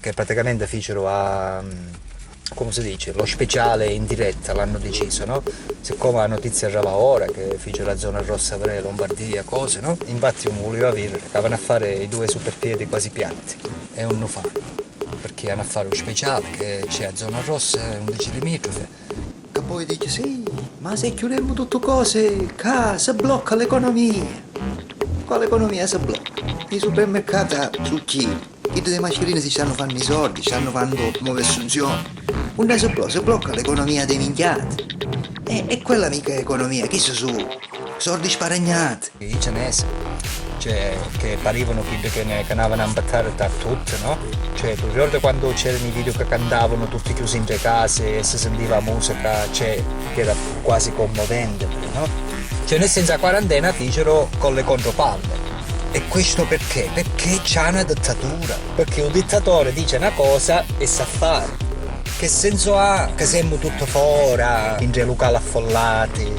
che praticamente fecero a, come si dice, lo speciale in diretta, l'hanno deciso, no? Siccome la notizia arriva ora, che fece la zona rossa per Lombardia, cose, no? Infatti non voleva vivere, avevano a fare i due superpiedi quasi piatti, e non lo fanno, perché hanno a fare lo speciale, che c'è la zona rossa, 11 limitrofe, che poi dice sì, ma se chiudiamo tutte cose, si blocca l'economia. Quale economia si blocca? I supermercati su chi? I due mascherine si stanno facendo i soldi, stanno facendo nuove assunzioni. Non si blocca l'economia dei minchiati. E quella mica è economia, chi sono? Soldi sparagnati. I cinesi, cioè, che parivano quelli che andavano a imbattare da tutte, no? Cioè, tu ricordi quando c'erano i video che cantavano tutti chiusi in tre case e si sentiva musica, cioè, che era quasi commovente, no? Cioè, nel senso, la quarantena fecero con le contropalle. E questo perché? Perché c'è una dittatura. Perché un dittatore dice una cosa e sa fare. Che senso ha che siamo tutto fuori, in dei locali affollati?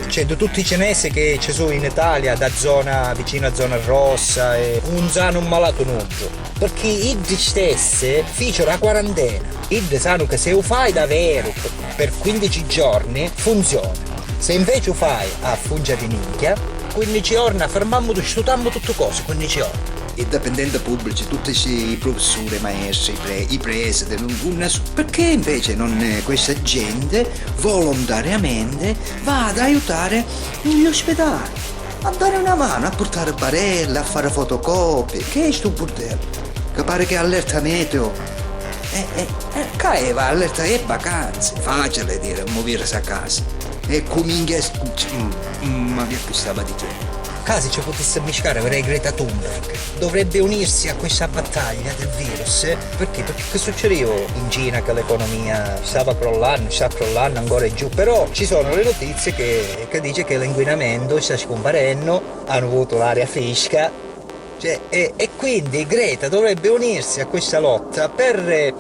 Cioè, di tutti i cinesi che ci sono in Italia, da zona vicino a zona rossa, e un sano un malato nudo. Perché i stessi fecero la quarantena. I sanno che se lo fai davvero per 15 giorni funziona. Se invece lo fai a fungia di minchia, 15 giorni fermiamo, studiamo tutte cose, 15 giorni. I dipendenti pubblici, tutti i professori, i maestri, i presidi, perché invece non questa gente volontariamente va ad aiutare gli ospedali, a dare una mano, a portare barelle, a fare fotocopie? Che è sto bordello? Che pare che allerta meteo. Caeva, allerta e vacanze, facile dire, muoversi a casa. E comincia ma che stava dicendo? Casi ci potesse mischiare per Greta Thunberg, dovrebbe unirsi a questa battaglia del virus, perché? Perché che succedeva in Cina che l'economia stava crollando, sta crollando ancora giù, però ci sono le notizie che dice che l'inquinamento sta scomparendo, hanno avuto l'aria fresca, cioè, e quindi Greta dovrebbe unirsi a questa lotta per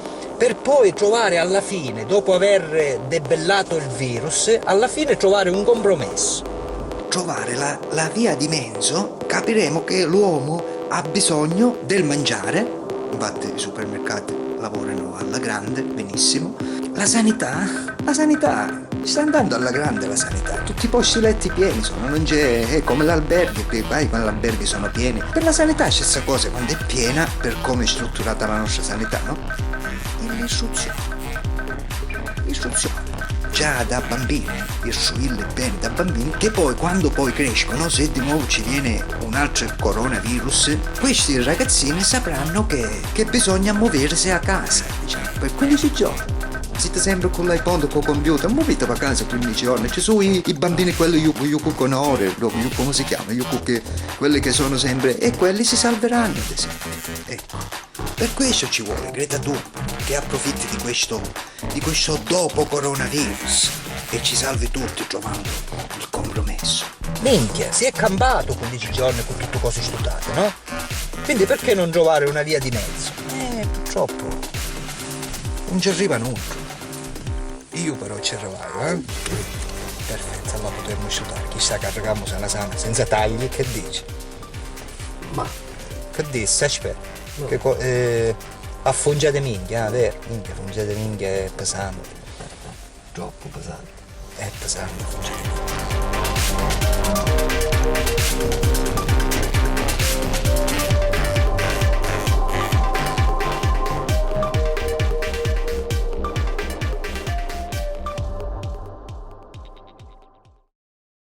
poi trovare alla fine, dopo aver debellato il virus, alla fine trovare un compromesso. Trovare la via di mezzo, capiremo che l'uomo ha bisogno del mangiare, infatti i supermercati lavorano alla grande, benissimo. La sanità sta andando alla grande, la sanità, tutti i posti letti pieni sono, non c'è, è come l'albergo, che vai quando gli alberghi sono pieni. Per la sanità è stessa cosa, quando è piena, per come è strutturata la nostra sanità, no? Istruzione. Già da bambini, istruirli bene da bambini, che poi quando poi crescono, se di nuovo ci viene un altro coronavirus, questi ragazzini sapranno che bisogna muoversi a casa, diciamo, per 15 giorni. Siete sempre con l'iPhone, con il computer, muovete a casa 15 giorni. Ci sono i bambini, quelli yuku con ore, come si chiama? Quelli che sono sempre, e quelli si salveranno, ad esempio. Ecco. Per questo ci vuole Greta Thunberg, che approfitti di questo dopo coronavirus e ci salvi tutti trovando il compromesso. Minchia, si è cambiato 15 giorni con tutte cose studiate, no? Quindi perché non trovare una via di mezzo? Purtroppo non ci arriva nulla. Io però ci arrivavo, Perfetto, allora potremmo studiare. Chissà che arriviamo sana senza tagli, che dici? Ma che dici? Aspetta. No. Che a fungia di minchia, vero? Minchia, fungia di minchia è pesante. troppo pesante. È pesante fungia di minchia.